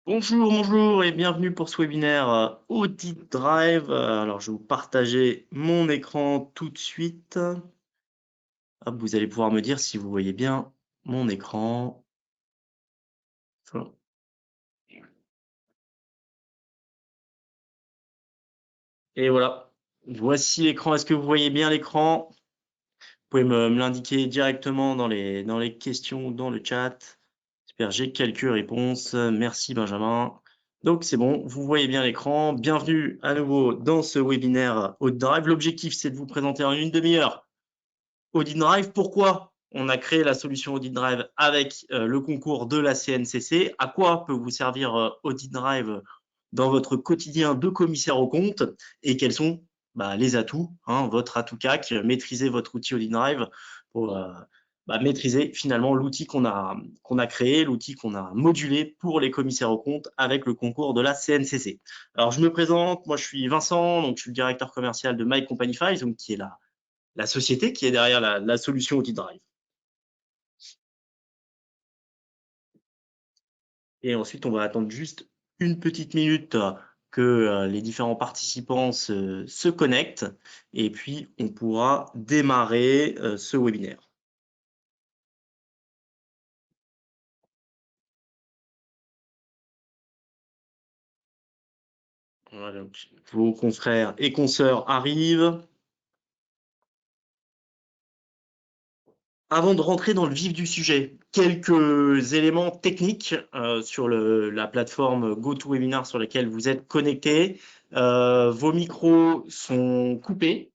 Bonjour, bonjour et bienvenue pour ce webinaire Audit Drive. Alors, je vais vous partager mon écran tout de suite. Hop, vous allez pouvoir me dire si vous voyez bien mon écran. Et voilà, voici l'écran. Est-ce que vous voyez bien l'écran? Vous pouvez me l'indiquer directement dans les questions ou dans le chat. Super, j'ai quelques réponses. Merci Benjamin. Donc c'est bon, vous voyez bien l'écran. Bienvenue à nouveau dans ce webinaire Audit Drive. L'objectif, c'est de vous présenter en une demi-heure Audit Drive. Pourquoi on a créé la solution Audit Drive avec le concours de la CNCC? À quoi peut vous servir Audit Drive dans votre quotidien de commissaire aux comptes? Et quels sont les atouts, votre atout CAC, maîtriser votre outil Audit Drive pour maîtriser finalement l'outil qu'on a créé, l'outil qu'on a modulé pour les commissaires aux comptes avec le concours de la CNCC. Alors je me présente, moi je suis Vincent, donc je suis le directeur commercial de My Company Files, donc qui est la société qui est derrière la solution Audit Drive. Et ensuite, on va attendre juste une petite minute que les différents participants se connectent et puis on pourra démarrer ce webinaire. Voilà, donc, vos confrères et consoeurs arrivent. Avant de rentrer dans le vif du sujet, quelques éléments techniques sur la plateforme GoToWebinar sur laquelle vous êtes connectés. Vos micros sont coupés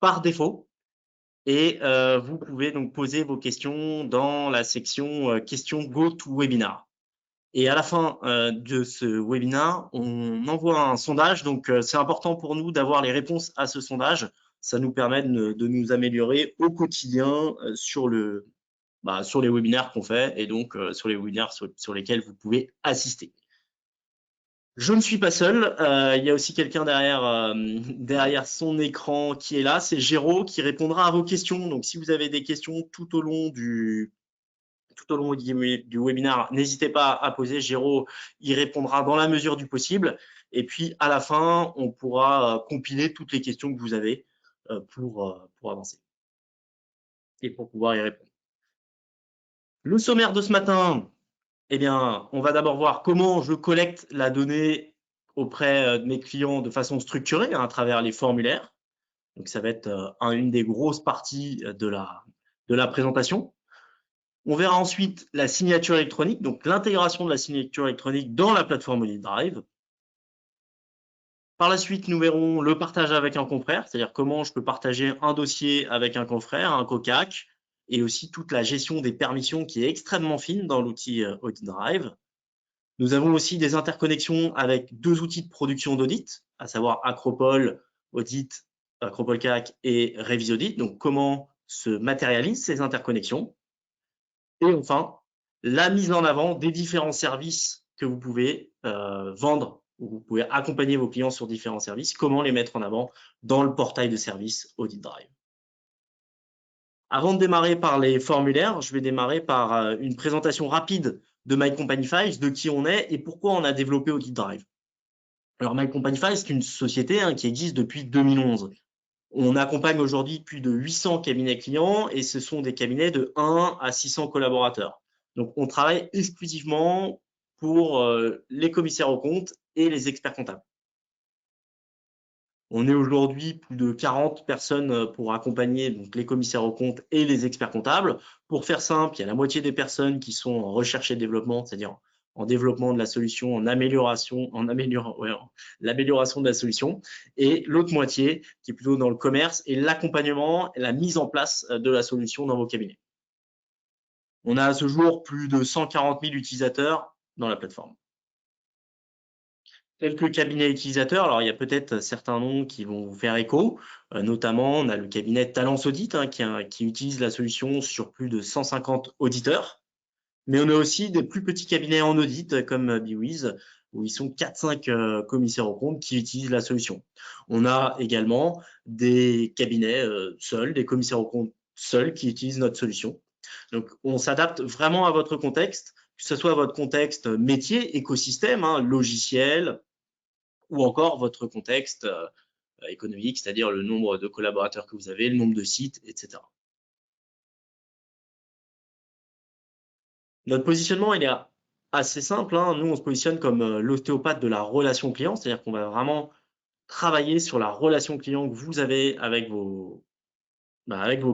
par défaut et vous pouvez donc poser vos questions dans la section questions GoToWebinar. Et à la fin de ce webinaire, on envoie un sondage. Donc, c'est important pour nous d'avoir les réponses à ce sondage. Ça nous permet de nous améliorer au quotidien sur les webinaires qu'on fait et donc sur les webinaires sur lesquels vous pouvez assister. Je ne suis pas seul, il y a aussi quelqu'un derrière son écran qui est là, c'est Géraud qui répondra à vos questions. Donc si vous avez des questions tout au long du webinaire, n'hésitez pas à poser, Géraud y répondra dans la mesure du possible. Et puis à la fin, on pourra compiler toutes les questions que vous avez pour avancer et pour pouvoir y répondre. Le sommaire de ce matin, eh bien, on va d'abord voir comment je collecte la donnée auprès de mes clients de façon structurée à travers les formulaires. Donc, ça va être une des grosses parties de la présentation. On verra ensuite la signature électronique, donc l'intégration de la signature électronique dans la plateforme Audit Drive. Par la suite, nous verrons le partage avec un confrère, c'est-à-dire comment je peux partager un dossier avec un confrère, un COCAC, et aussi toute la gestion des permissions qui est extrêmement fine dans l'outil Audit Drive. Nous avons aussi des interconnexions avec deux outils de production d'audit, à savoir Acropole Audit, Acropole CAC et Revisaudit. Donc, comment se matérialisent ces interconnexions? Et enfin, la mise en avant des différents services que vous pouvez vendre, ou vous pouvez accompagner vos clients sur différents services, comment les mettre en avant dans le portail de services Audit Drive. Avant de démarrer par les formulaires, je vais démarrer par une présentation rapide de My Company Files, de qui on est et pourquoi on a développé Audit Drive. Alors, My Company Files, c'est une société qui existe depuis 2011. On accompagne aujourd'hui plus de 800 cabinets clients et ce sont des cabinets de 1 à 600 collaborateurs. Donc, on travaille exclusivement pour les commissaires aux comptes et les experts comptables. On est aujourd'hui plus de 40 personnes pour accompagner donc, les commissaires aux comptes et les experts comptables. Pour faire simple, il y a la moitié des personnes qui sont en recherche et développement, c'est-à-dire en développement de la solution, l'amélioration de la solution, et l'autre moitié qui est plutôt dans le commerce et l'accompagnement et la mise en place de la solution dans vos cabinets. On a à ce jour plus de 140 000 utilisateurs dans la plateforme. Quelques cabinets utilisateurs, alors il y a peut-être certains noms qui vont vous faire écho, notamment on a le cabinet Talence Audit qui utilise la solution sur plus de 150 auditeurs, mais on a aussi des plus petits cabinets en audit comme Biwiz, où ils sont 4-5 commissaires aux comptes qui utilisent la solution. On a également des cabinets seuls, des commissaires aux comptes seuls qui utilisent notre solution. Donc on s'adapte vraiment à votre contexte que ce soit votre contexte métier, écosystème, hein, logiciel, ou encore votre contexte économique, c'est-à-dire le nombre de collaborateurs que vous avez, le nombre de sites, etc. Notre positionnement, il est assez simple, hein. Nous, on se positionne comme l'ostéopathe de la relation client, c'est-à-dire qu'on va vraiment travailler sur la relation client que vous avez avec vos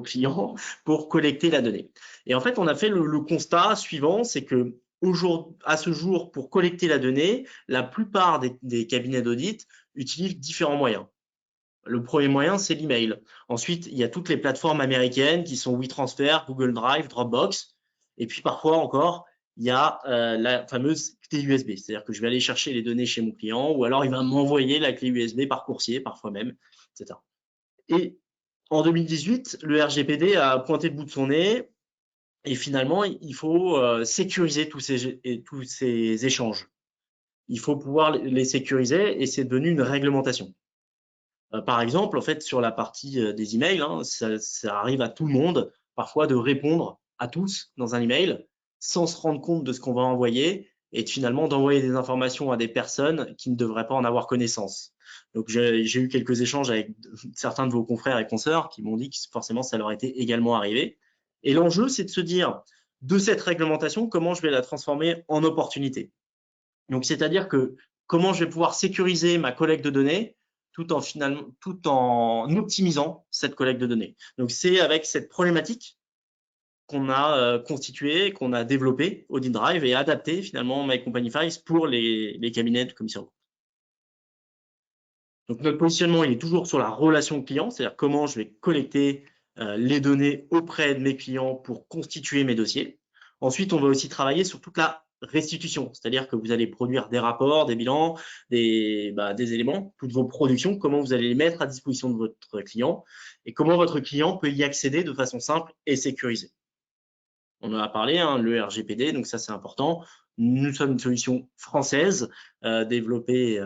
clients pour collecter la donnée. Et en fait, on a fait le constat suivant, c'est que à ce jour, pour collecter la donnée, la plupart des cabinets d'audit utilisent différents moyens. Le premier moyen, c'est l'email. Ensuite, il y a toutes les plateformes américaines qui sont WeTransfer, Google Drive, Dropbox. Et puis parfois encore, il y a la fameuse clé USB. C'est-à-dire que je vais aller chercher les données chez mon client ou alors il va m'envoyer la clé USB par coursier, parfois même, etc. Et en 2018, le RGPD a pointé le bout de son nez et finalement, il faut sécuriser tous ces échanges. Il faut pouvoir les sécuriser et c'est devenu une réglementation. Par exemple, en fait, sur la partie des emails, hein, ça arrive à tout le monde parfois de répondre à tous dans un email sans se rendre compte de ce qu'on va envoyer et finalement d'envoyer des informations à des personnes qui ne devraient pas en avoir connaissance. Donc j'ai eu quelques échanges avec certains de vos confrères et consoeurs qui m'ont dit que forcément ça leur était également arrivé. Et l'enjeu, c'est de se dire de cette réglementation, comment je vais la transformer en opportunité. Donc c'est-à-dire que comment je vais pouvoir sécuriser ma collecte de données tout en optimisant cette collecte de données. Donc c'est avec cette problématique qu'on a constitué, qu'on a développé Audit Drive et adapté finalement My Company Files pour les cabinets de commissaires. Donc notre positionnement, il est toujours sur la relation client, c'est-à-dire comment je vais collecter les données auprès de mes clients pour constituer mes dossiers. Ensuite, on va aussi travailler sur toute la restitution, c'est-à-dire que vous allez produire des rapports, des bilans, des éléments, toutes vos productions, comment vous allez les mettre à disposition de votre client et comment votre client peut y accéder de façon simple et sécurisée. On en a parlé, hein, le RGPD, donc ça c'est important. Nous sommes une solution française développée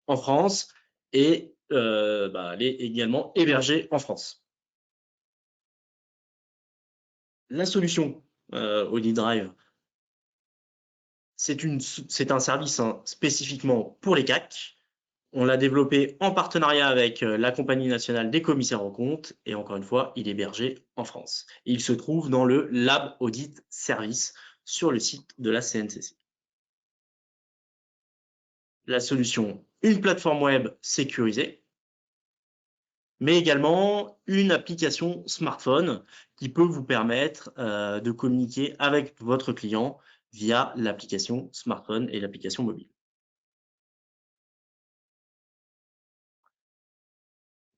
en France et elle est également hébergée en France. La solution Audit Drive, c'est un service spécifiquement pour les CAC. On l'a développé en partenariat avec la Compagnie nationale des commissaires aux comptes et encore une fois, il est hébergé en France. Et il se trouve dans le Lab Audit Service sur le site de la CNCC. La solution, une plateforme web sécurisée, mais également une application smartphone qui peut vous permettre de communiquer avec votre client via l'application smartphone et l'application mobile.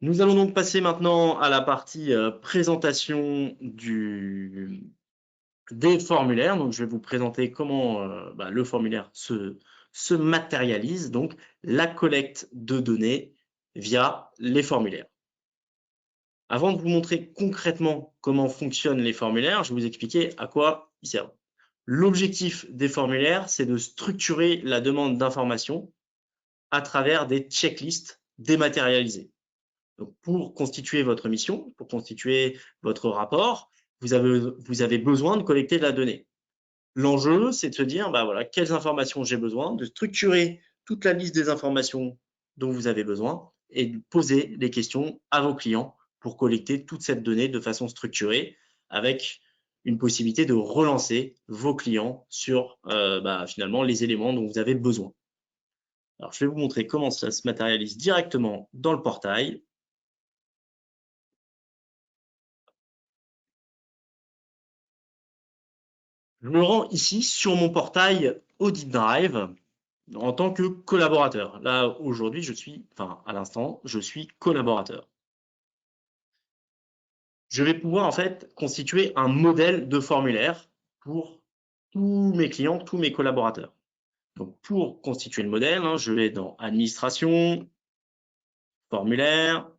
Nous allons donc passer maintenant à la partie présentation des formulaires. Donc, je vais vous présenter comment le formulaire se matérialise, donc la collecte de données via les formulaires. Avant de vous montrer concrètement comment fonctionnent les formulaires, je vais vous expliquer à quoi ils servent. L'objectif des formulaires, c'est de structurer la demande d'information à travers des checklists dématérialisées. Donc, pour constituer votre mission, pour constituer votre rapport, vous avez besoin de collecter de la donnée. L'enjeu, c'est de se dire, voilà, quelles informations j'ai besoin, de structurer toute la liste des informations dont vous avez besoin et de poser des questions à vos clients pour collecter toute cette donnée de façon structurée avec une possibilité de relancer vos clients sur finalement les éléments dont vous avez besoin. Alors, je vais vous montrer comment ça se matérialise directement dans le portail. Je me rends ici sur mon portail Audit Drive en tant que collaborateur. Là, aujourd'hui, à l'instant, je suis collaborateur. Je vais pouvoir en fait constituer un modèle de formulaire pour tous mes clients, tous mes collaborateurs. Donc, pour constituer le modèle, je vais dans Administration, Formulaire,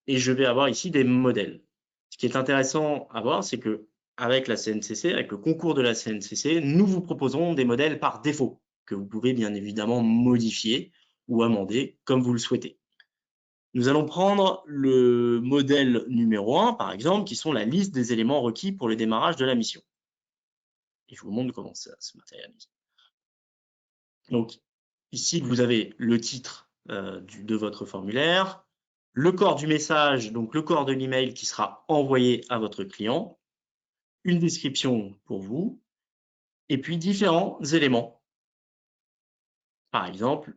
et je vais avoir ici des modèles. Ce qui est intéressant à voir, c'est que avec la CNCC, avec le concours de la CNCC, nous vous proposons des modèles par défaut que vous pouvez bien évidemment modifier ou amender comme vous le souhaitez. Nous allons prendre le modèle numéro 1, par exemple, qui sont la liste des éléments requis pour le démarrage de la mission. Et je vous montre comment ça se matérialise. Donc, ici, vous avez le titre de votre formulaire, le corps du message, donc le corps de l'email qui sera envoyé à votre client, une description pour vous, et puis différents éléments. Par exemple,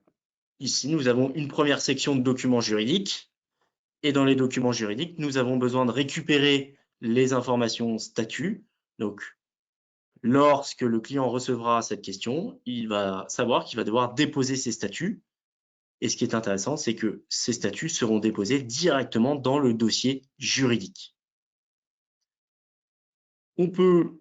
ici, nous avons une première section de documents juridiques, et dans les documents juridiques, nous avons besoin de récupérer les informations statut. Donc, lorsque le client recevra cette question, il va savoir qu'il va devoir déposer ses statuts. Et ce qui est intéressant, c'est que ces statuts seront déposés directement dans le dossier juridique. On peut,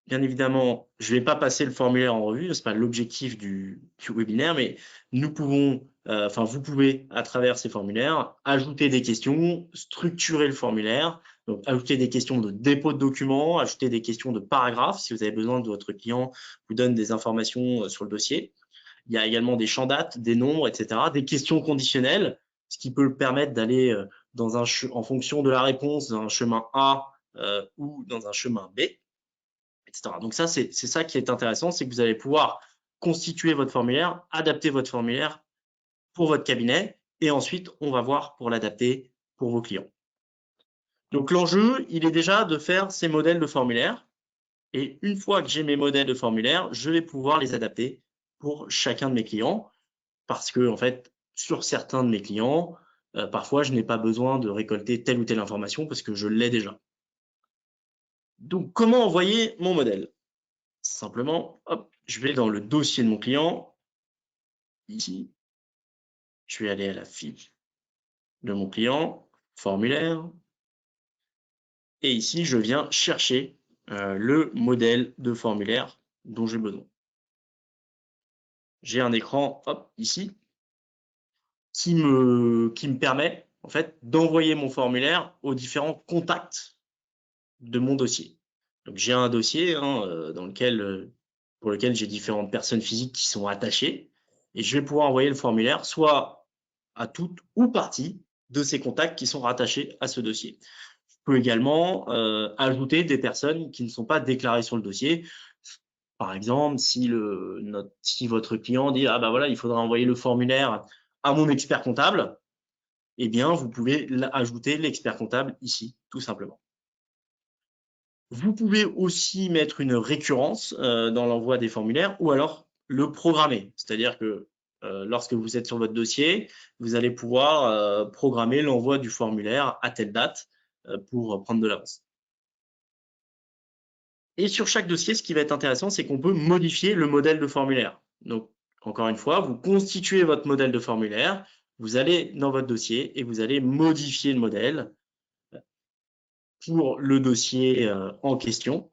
bien évidemment, je ne vais pas passer le formulaire en revue, ce n'est pas l'objectif du webinaire, mais nous pouvons, vous pouvez, à travers ces formulaires, ajouter des questions, structurer le formulaire, donc ajouter des questions de dépôt de documents, ajouter des questions de paragraphes, si vous avez besoin de votre client vous donne des informations sur le dossier. Il y a également des champs dates, des nombres, etc., des questions conditionnelles, ce qui peut permettre d'aller en fonction de la réponse dans un chemin A ou dans un chemin B, etc. Donc ça, c'est ça qui est intéressant, c'est que vous allez pouvoir constituer votre formulaire, adapter votre formulaire pour votre cabinet, et ensuite, on va voir pour l'adapter pour vos clients. Donc l'enjeu, il est déjà de faire ces modèles de formulaire, et une fois que j'ai mes modèles de formulaire, je vais pouvoir les adapter pour chacun de mes clients. Parce que, en fait, sur certains de mes clients, parfois, je n'ai pas besoin de récolter telle ou telle information parce que je l'ai déjà. Donc, comment envoyer mon modèle? Simplement, hop, je vais dans le dossier de mon client. Ici, je vais aller à la fiche de mon client, formulaire. Et ici, je viens chercher le modèle de formulaire dont j'ai besoin. J'ai un écran, hop, ici, qui me permet en fait d'envoyer mon formulaire aux différents contacts de mon dossier. Donc j'ai un dossier pour lequel j'ai différentes personnes physiques qui sont attachées et je vais pouvoir envoyer le formulaire soit à toutes ou partie de ces contacts qui sont rattachés à ce dossier. Je peux également ajouter des personnes qui ne sont pas déclarées sur le dossier. Par exemple, si votre client dit ah ben voilà, il faudra envoyer le formulaire à mon expert comptable, eh bien vous pouvez ajouter l'expert comptable ici, tout simplement. Vous pouvez aussi mettre une récurrence dans l'envoi des formulaires ou alors le programmer. C'est-à-dire que lorsque vous êtes sur votre dossier, vous allez pouvoir programmer l'envoi du formulaire à telle date pour prendre de l'avance. Et sur chaque dossier, ce qui va être intéressant, c'est qu'on peut modifier le modèle de formulaire. Donc, encore une fois, vous constituez votre modèle de formulaire, vous allez dans votre dossier et vous allez modifier le modèle pour le dossier en question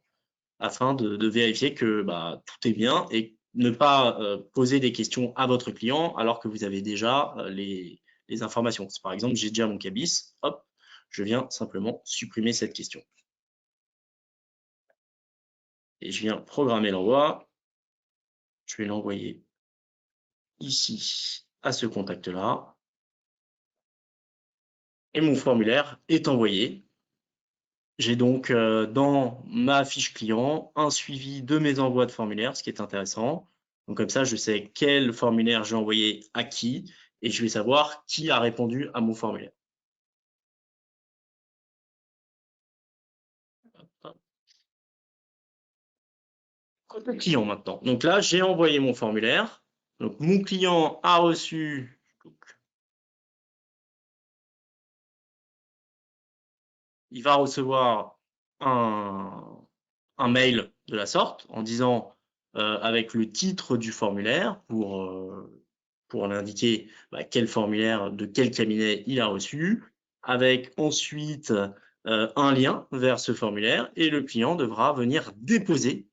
afin de vérifier que tout est bien et ne pas poser des questions à votre client alors que vous avez déjà les informations. Par exemple, j'ai déjà mon cabis, hop, je viens simplement supprimer cette question. Et je viens programmer l'envoi. Je vais l'envoyer ici à ce contact-là. Et mon formulaire est envoyé. J'ai donc dans ma fiche client un suivi de mes envois de formulaire, ce qui est intéressant. Donc comme ça, je sais quel formulaire j'ai envoyé à qui et je vais savoir qui a répondu à mon formulaire. Côté client maintenant. Donc là, j'ai envoyé mon formulaire. Donc mon client a reçu. Il va recevoir un mail de la sorte en disant avec le titre du formulaire pour l'indiquer quel formulaire de quel cabinet il a reçu, avec ensuite un lien vers ce formulaire et le client devra venir déposer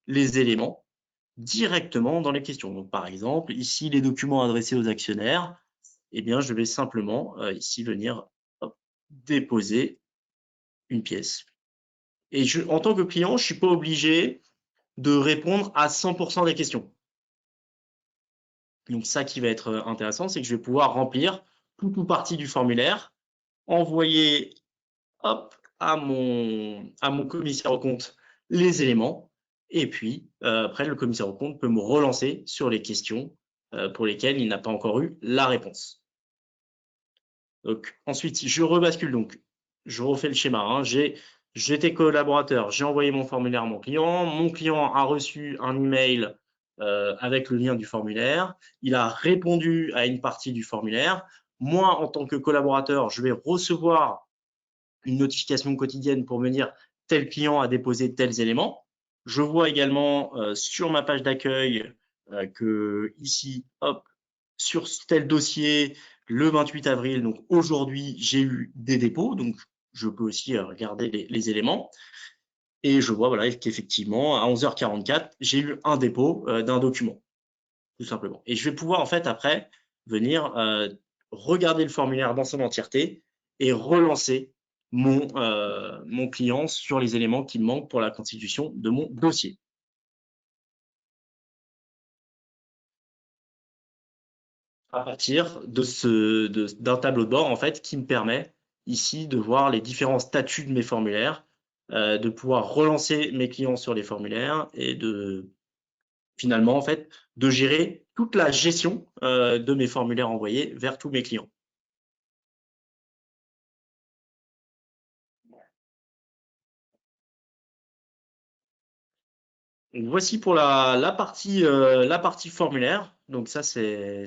les éléments directement dans les questions. Donc par exemple, ici les documents adressés aux actionnaires, eh bien je vais simplement ici venir déposer une pièce. Et en tant que client, je ne suis pas obligé de répondre à 100% des questions. Donc ça qui va être intéressant, c'est que je vais pouvoir remplir tout ou partie du formulaire, envoyer hop, à mon commissaire aux comptes les éléments, Et puis, après, le commissaire aux comptes peut me relancer sur les questions pour lesquelles il n'a pas encore eu la réponse. Donc, ensuite, je rebascule. Donc, je refais le schéma. Hein. J'étais collaborateur, j'ai envoyé mon formulaire à mon client. Mon client a reçu un email avec le lien du formulaire. Il a répondu à une partie du formulaire. Moi, en tant que collaborateur, je vais recevoir une notification quotidienne pour me dire tel client a déposé tels éléments. Je vois également sur ma page d'accueil que ici, hop, sur tel dossier, le 28 avril, donc aujourd'hui, j'ai eu des dépôts, donc je peux aussi regarder les éléments. Et je vois voilà, qu'effectivement, à 11h44, j'ai eu un dépôt d'un document, tout simplement. Et je vais pouvoir, en fait, après, venir regarder le formulaire dans son entièreté et relancer mon client sur les éléments qui me manquent pour la constitution de mon dossier. À partir d'un tableau de bord en fait qui me permet ici de voir les différents statuts de mes formulaires, de pouvoir relancer mes clients sur les formulaires et de finalement en fait de gérer toute la gestion de mes formulaires envoyés vers tous mes clients. Donc, voici pour la partie formulaire. Donc ça, c'est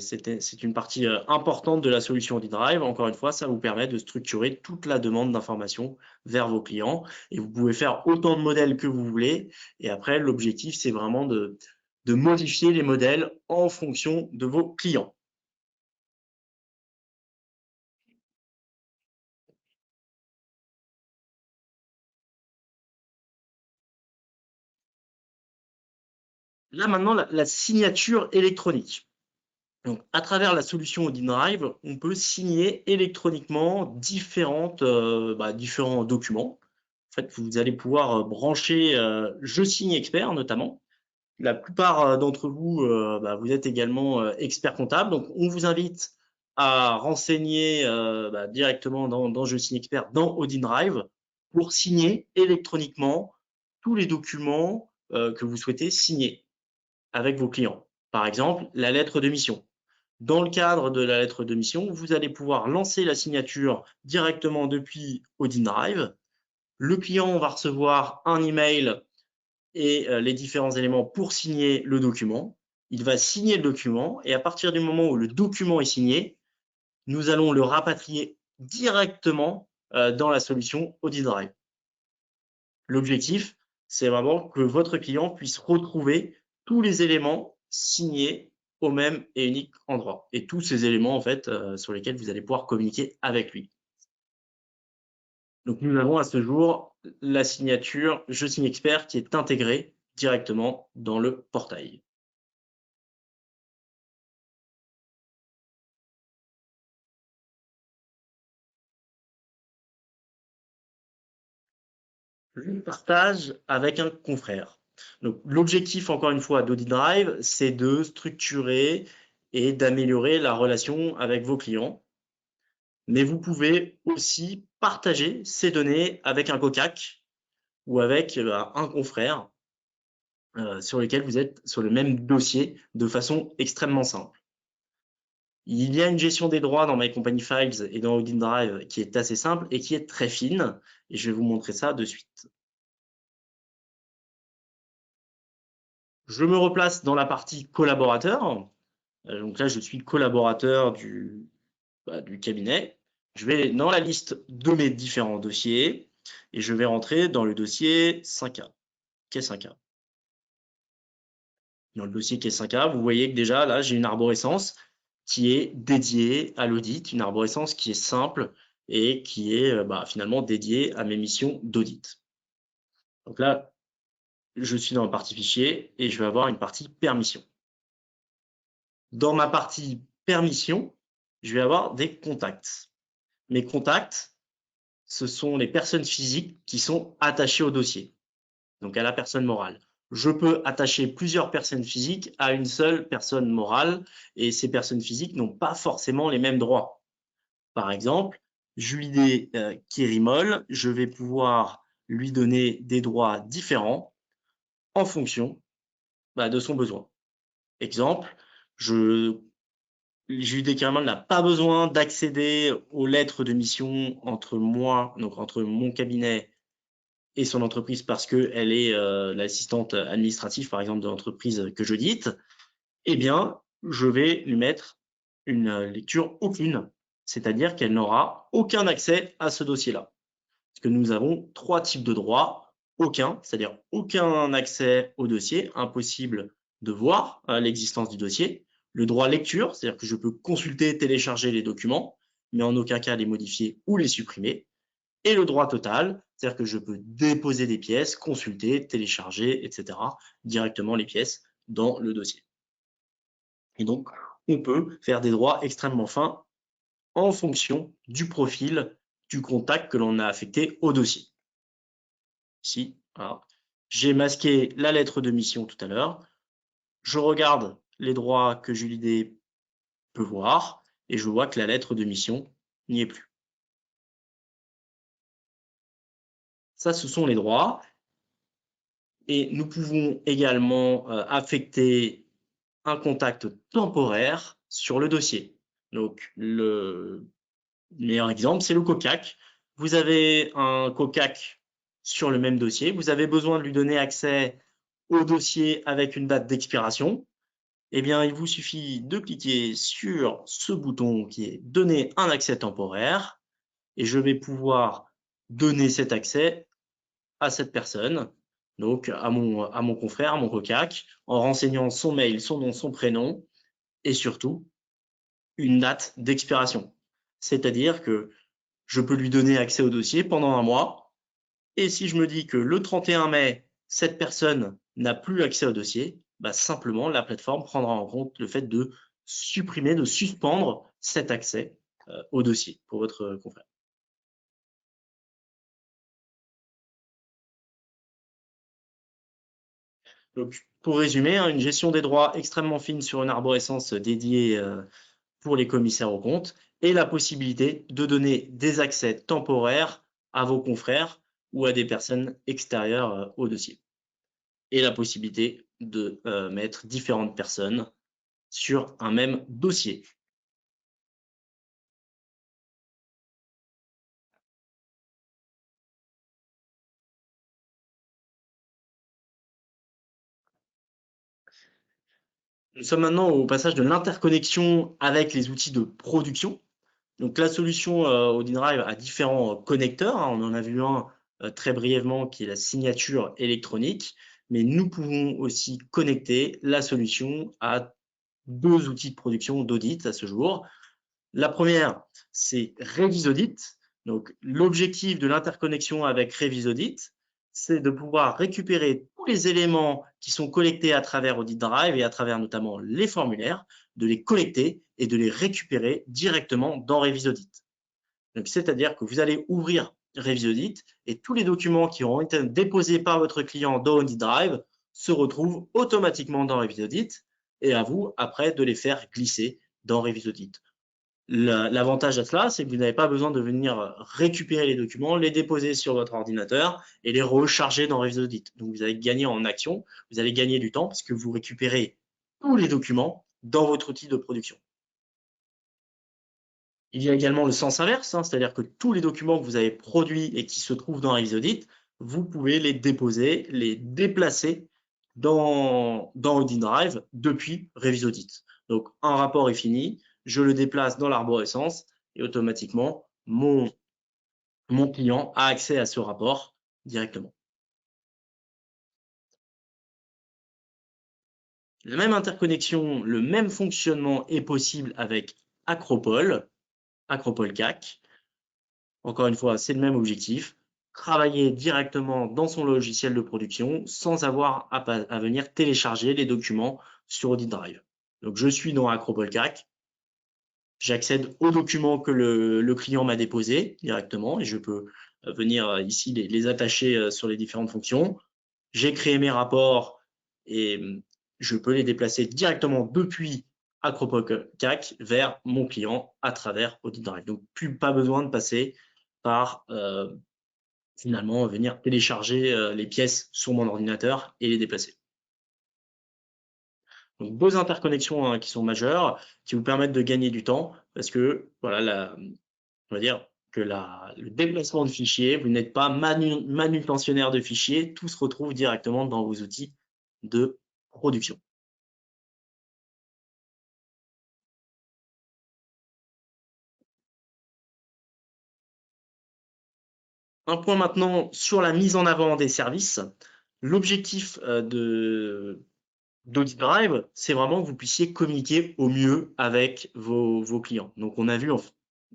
une partie importante de la solution d'eDrive. Encore une fois, ça vous permet de structurer toute la demande d'information vers vos clients. Et vous pouvez faire autant de modèles que vous voulez. Et après, l'objectif, c'est vraiment de modifier les modèles en fonction de vos clients. Là, maintenant, la signature électronique. Donc, à travers la solution OdinDrive, on peut signer électroniquement différents documents. En fait, vous allez pouvoir brancher Je signe expert notamment. La plupart d'entre vous, vous êtes également expert comptable. Donc, on vous invite à renseigner directement dans Je signe expert, dans OdinDrive, pour signer électroniquement tous les documents que vous souhaitez signer avec vos clients. Par exemple, la lettre de mission. Dans le cadre de la lettre de mission, vous allez pouvoir lancer la signature directement depuis OdinDrive. Le client va recevoir un email et les différents éléments pour signer le document. Il va signer le document et à partir du moment où le document est signé, nous allons le rapatrier directement dans la solution OdinDrive. L'objectif, c'est vraiment que votre client puisse retrouver tous les éléments signés au même et unique endroit. Et tous ces éléments, en fait, sur lesquels vous allez pouvoir communiquer avec lui. Donc, nous avons à ce jour la signature Je signe expert qui est intégrée directement dans le portail. Je partage avec un confrère. Donc, l'objectif, encore une fois, d'AudiDrive, c'est de structurer et d'améliorer la relation avec vos clients. Mais vous pouvez aussi partager ces données avec un cocac ou avec un confrère sur lequel vous êtes sur le même dossier de façon extrêmement simple. Il y a une gestion des droits dans My Company Files et dans OdinDrive qui est assez simple et qui est très fine. Et je vais vous montrer ça de suite. Je me replace dans la partie collaborateur. Donc là, je suis collaborateur du cabinet. Je vais dans la liste de mes différents dossiers et je vais rentrer dans le dossier 5A. Quai 5A. Dans le dossier Quai 5A, vous voyez que déjà, là, j'ai une arborescence qui est dédiée à l'audit, une arborescence qui est simple et qui est finalement dédiée à mes missions d'audit. Donc là, je suis dans la partie fichier et je vais avoir une partie permission. Dans ma partie permission, je vais avoir des contacts. Mes contacts, ce sont les personnes physiques qui sont attachées au dossier, donc à la personne morale. Je peux attacher plusieurs personnes physiques à une seule personne morale et ces personnes physiques n'ont pas forcément les mêmes droits. Par exemple, Julie Kérimol, je vais pouvoir lui donner des droits différents en fonction de son besoin. Exemple, JUD carrément n'a pas besoin d'accéder aux lettres de mission entre moi, donc entre mon cabinet et son entreprise parce qu'elle est l'assistante administrative, par exemple, de l'entreprise que j'audite. Eh bien, je vais lui mettre une lecture aucune, c'est-à-dire qu'elle n'aura aucun accès à ce dossier-là. Parce que nous avons 3 types de droits. Aucun, c'est-à-dire aucun accès au dossier, impossible de voir l'existence du dossier. Le droit lecture, c'est-à-dire que je peux consulter, télécharger les documents, mais en aucun cas les modifier ou les supprimer. Et le droit total, c'est-à-dire que je peux déposer des pièces, consulter, télécharger, etc. directement les pièces dans le dossier. Et donc, on peut faire des droits extrêmement fins en fonction du profil du contact que l'on a affecté au dossier. Ici, j'ai masqué la lettre de mission tout à l'heure. Je regarde les droits que JUD peut voir et je vois que la lettre de mission n'y est plus. Ça, ce sont les droits. Et nous pouvons également affecter un contact temporaire sur le dossier. Donc, le meilleur exemple, c'est le COCAC. Vous avez un COCAC sur le même dossier. Vous avez besoin de lui donner accès au dossier avec une date d'expiration. Eh bien, il vous suffit de cliquer sur ce bouton qui est « Donner un accès temporaire » et je vais pouvoir donner cet accès à cette personne, donc à mon confrère, à mon COCAC, en renseignant son mail, son nom, son prénom et surtout une date d'expiration. C'est-à-dire que je peux lui donner accès au dossier pendant un mois et si je me dis que le 31 mai, cette personne n'a plus accès au dossier, simplement la plateforme prendra en compte le fait de supprimer, de suspendre cet accès au dossier pour votre confrère. Donc, pour résumer, une gestion des droits extrêmement fine sur une arborescence dédiée pour les commissaires aux comptes et la possibilité de donner des accès temporaires à vos confrères ou à des personnes extérieures au dossier. Et la possibilité de mettre différentes personnes sur un même dossier. Nous sommes maintenant au passage de l'interconnexion avec les outils de production. Donc la solution ODinDrive a différents connecteurs. On en a vu un très brièvement qui est la signature électronique, mais nous pouvons aussi connecter la solution à 2 outils de production d'audit à ce jour. La première, c'est Revisaudit. Donc l'objectif de l'interconnexion avec Revisaudit, c'est de pouvoir récupérer tous les éléments qui sont collectés à travers ODinDrive et à travers notamment les formulaires, de les collecter et de les récupérer directement dans Revisaudit. Donc, c'est-à-dire que vous allez ouvrir Revisaudit et tous les documents qui auront été déposés par votre client dans ODinDrive se retrouvent automatiquement dans Revisaudit et à vous après de les faire glisser dans Revisaudit. L'avantage à cela, c'est que vous n'avez pas besoin de venir récupérer les documents, les déposer sur votre ordinateur et les recharger dans Revisaudit. Donc, vous allez gagner en action, vous allez gagner du temps parce que vous récupérez tous les documents dans votre outil de production. Il y a également le sens inverse, c'est-à-dire que tous les documents que vous avez produits et qui se trouvent dans Revisaudit, vous pouvez les déposer, les déplacer dans ODinDrive depuis Revisaudit. Donc, un rapport est fini, je le déplace dans l'arborescence et automatiquement, mon client a accès à ce rapport directement. La même interconnexion, le même fonctionnement est possible avec Acropole CAC. Encore une fois, c'est le même objectif, travailler directement dans son logiciel de production sans avoir à venir télécharger les documents sur ODinDrive. Donc, je suis dans Acropole CAC, j'accède aux documents que le client m'a déposés directement et je peux venir ici les attacher sur les différentes fonctions. J'ai créé mes rapports et je peux les déplacer directement depuis Acropole CAC vers mon client à travers ODinDrive. Donc, pas besoin de passer par finalement venir télécharger les pièces sur mon ordinateur et les déplacer. Donc, deux interconnexions qui sont majeures, qui vous permettent de gagner du temps, parce que voilà, on va dire que le déplacement de fichiers, vous n'êtes pas manutentionnaire de fichiers, tout se retrouve directement dans vos outils de production. Un point maintenant sur la mise en avant des services. L'objectif d'Audit Drive, c'est vraiment que vous puissiez communiquer au mieux avec vos clients. Donc, on a vu, en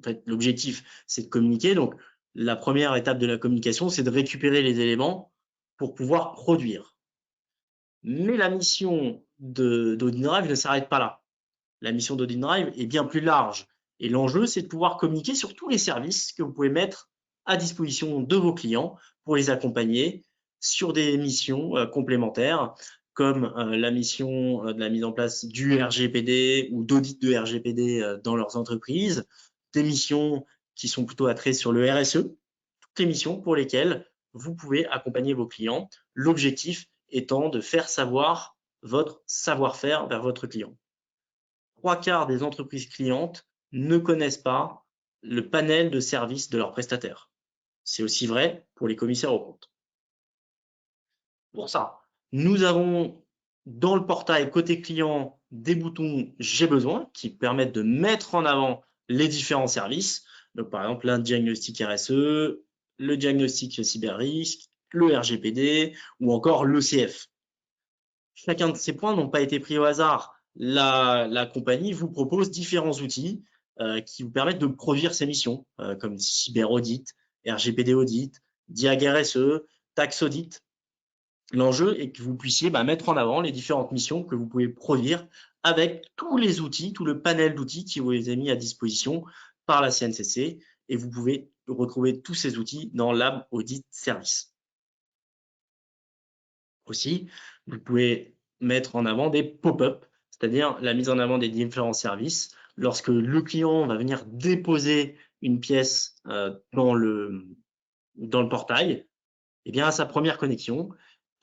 fait, l'objectif, c'est de communiquer. Donc, la première étape de la communication, c'est de récupérer les éléments pour pouvoir produire. Mais la mission d'Audit Drive ne s'arrête pas là. La mission d'Audit Drive est bien plus large. Et l'enjeu, c'est de pouvoir communiquer sur tous les services que vous pouvez mettre à disposition de vos clients pour les accompagner sur des missions complémentaires, comme la mission de la mise en place du RGPD ou d'audit de RGPD dans leurs entreprises, des missions qui sont plutôt attraits sur le RSE, toutes les missions pour lesquelles vous pouvez accompagner vos clients. L'objectif étant de faire savoir votre savoir-faire vers votre client. 3/4 des entreprises clientes ne connaissent pas le panel de services de leurs prestataires. C'est aussi vrai pour les commissaires aux comptes. Pour ça, nous avons dans le portail côté client des boutons J'ai besoin qui permettent de mettre en avant les différents services. Donc, par exemple, un diagnostic RSE, le diagnostic cyber-risque, le RGPD ou encore l'ECF. Chacun de ces points n'ont pas été pris au hasard. La compagnie vous propose différents outils qui vous permettent de produire ces missions, comme Cyber Audit, RGPD Audit, Diag RSE, Tax Audit. L'enjeu est que vous puissiez mettre en avant les différentes missions que vous pouvez produire avec tous les outils, tout le panel d'outils qui vous est mis à disposition par la CNCC, et vous pouvez retrouver tous ces outils dans Lab Audit Service. Aussi, vous pouvez mettre en avant des pop-up, c'est-à-dire la mise en avant des différents services. Lorsque le client va venir déposer une pièce dans le portail, eh bien, à sa première connexion,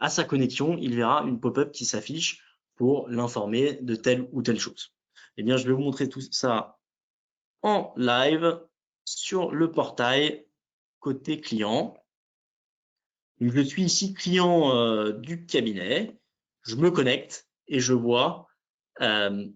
il verra une pop-up qui s'affiche pour l'informer de telle ou telle chose. Eh bien, je vais vous montrer tout ça en live sur le portail côté client. Donc, je suis ici client du cabinet, je me connecte et je vois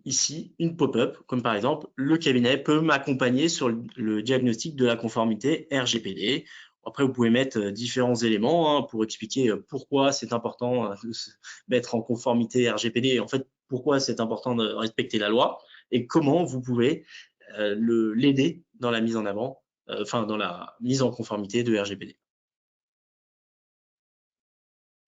ici une pop-up, comme par exemple, le cabinet peut m'accompagner sur le diagnostic de la conformité RGPD. Après, vous pouvez mettre différents éléments pour expliquer pourquoi c'est important de se mettre en conformité RGPD et en fait, pourquoi c'est important de respecter la loi et comment vous pouvez l'aider dans la mise en avant, dans la mise en conformité de RGPD.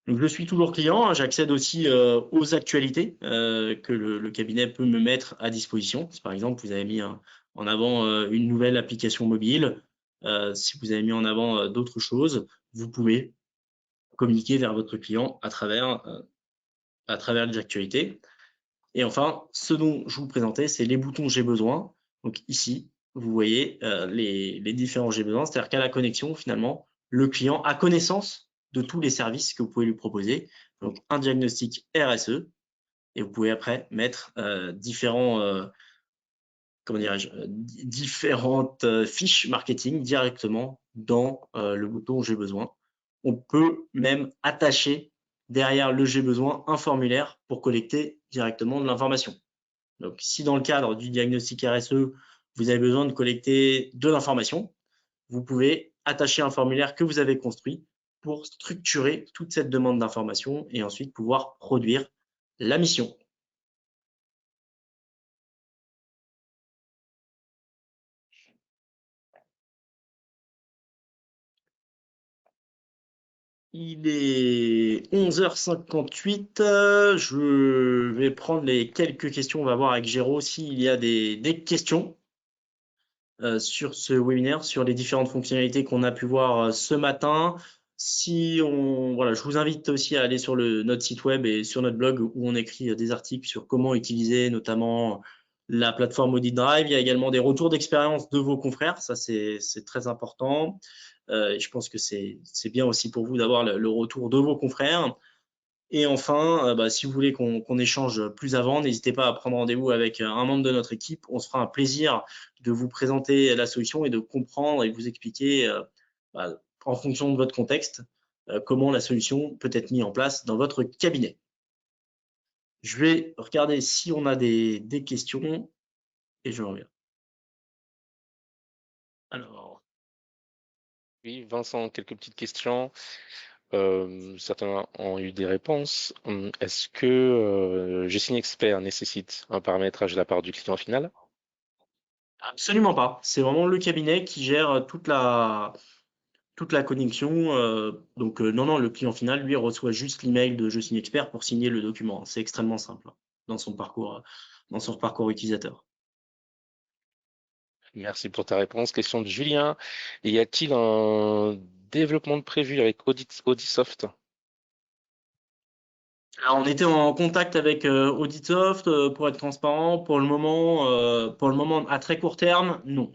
Donc, je suis toujours client, hein, j'accède aussi aux actualités que le cabinet peut me mettre à disposition. Si par exemple, vous avez mis en avant une nouvelle application mobile, si vous avez mis en avant d'autres choses, vous pouvez communiquer vers votre client à travers les actualités. Et enfin, ce dont je vous présentais, c'est les boutons J'ai besoin. Donc ici, vous voyez les différents J'ai besoin, c'est-à-dire qu'à la connexion, finalement, le client a connaissance de tous les services que vous pouvez lui proposer. Donc un diagnostic RSE, et vous pouvez après mettre différentes fiches marketing directement dans le bouton J'ai besoin. On peut même attacher derrière le J'ai besoin un formulaire pour collecter directement de l'information. Donc, si dans le cadre du diagnostic RSE, vous avez besoin de collecter de l'information, vous pouvez attacher un formulaire que vous avez construit pour structurer toute cette demande d'information et ensuite pouvoir produire la mission. Il est 11h58. Je vais prendre les quelques questions. On va voir avec Géraud s'il y a des questions sur ce webinaire, sur les différentes fonctionnalités qu'on a pu voir ce matin. Voilà, je vous invite aussi à aller sur notre site web et sur notre blog où on écrit des articles sur comment utiliser notamment la plateforme Audit Drive. Il y a également des retours d'expérience de vos confrères, ça c'est très important. Et je pense que c'est bien aussi pour vous d'avoir le retour de vos confrères. Et enfin, bah, si vous voulez qu'on échange plus avant, n'hésitez pas à prendre rendez-vous avec un membre de notre équipe. On se fera un plaisir de vous présenter la solution et de comprendre et de vous expliquer, bah, en fonction de votre contexte, comment la solution peut être mise en place dans votre cabinet. Je vais regarder si on a des questions et je reviens. Alors, Oui, Vincent, quelques petites questions. Certains ont eu des réponses. Est-ce que G-Sign Expert nécessite un paramétrage de la part du client final? absolument pas. C'est vraiment le cabinet qui gère toute la connexion. Donc, non, non, le client final, lui, reçoit juste l'email de Je signe expert pour signer le document. C'est extrêmement simple dans son parcours utilisateur. Merci pour ta réponse. Question de Julien. Y a-t-il un développement de prévu avec Audisoft? Alors, on était en contact avec Auditsoft pour être transparent. Pour le moment, à très court terme, non.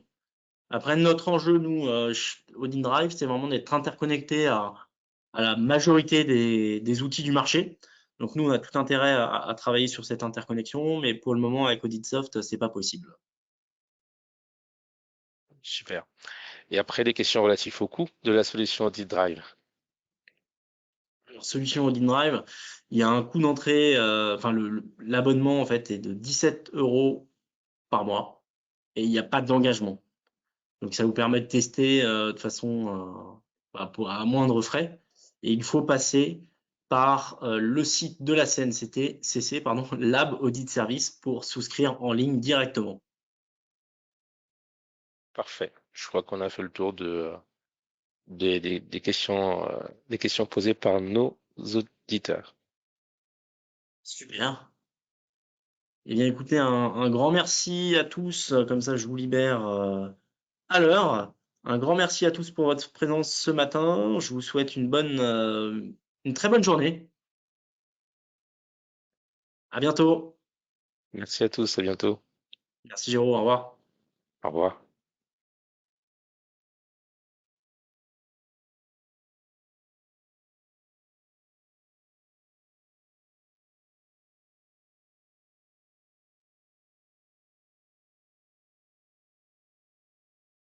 Après, notre enjeu, nous, Odin Drive, c'est vraiment d'être interconnecté à la majorité des outils du marché. Donc, nous, on a tout intérêt à travailler sur cette interconnexion, mais pour le moment, avec Auditsoft, c'est pas possible. Super. Et après, des questions relatives au coût de la solution Audit Drive. Alors, solution Odin Drive, il y a un coût d'entrée, enfin, l'abonnement, en fait, est de 17 euros par mois et il n'y a pas d'engagement. Donc, ça vous permet de tester de façon à moindre frais. Et il faut passer par le site de la CNCC, pardon, Lab Audit Service, pour souscrire en ligne directement. Parfait. Je crois qu'on a fait le tour des questions posées par nos auditeurs. Super. Eh bien, écoutez, un grand merci à tous. Comme ça, je vous libère à l'heure. Un grand merci à tous pour votre présence ce matin. Je vous souhaite une très bonne journée. À bientôt. Merci à tous. À bientôt. Merci Géraud, au revoir. Au revoir.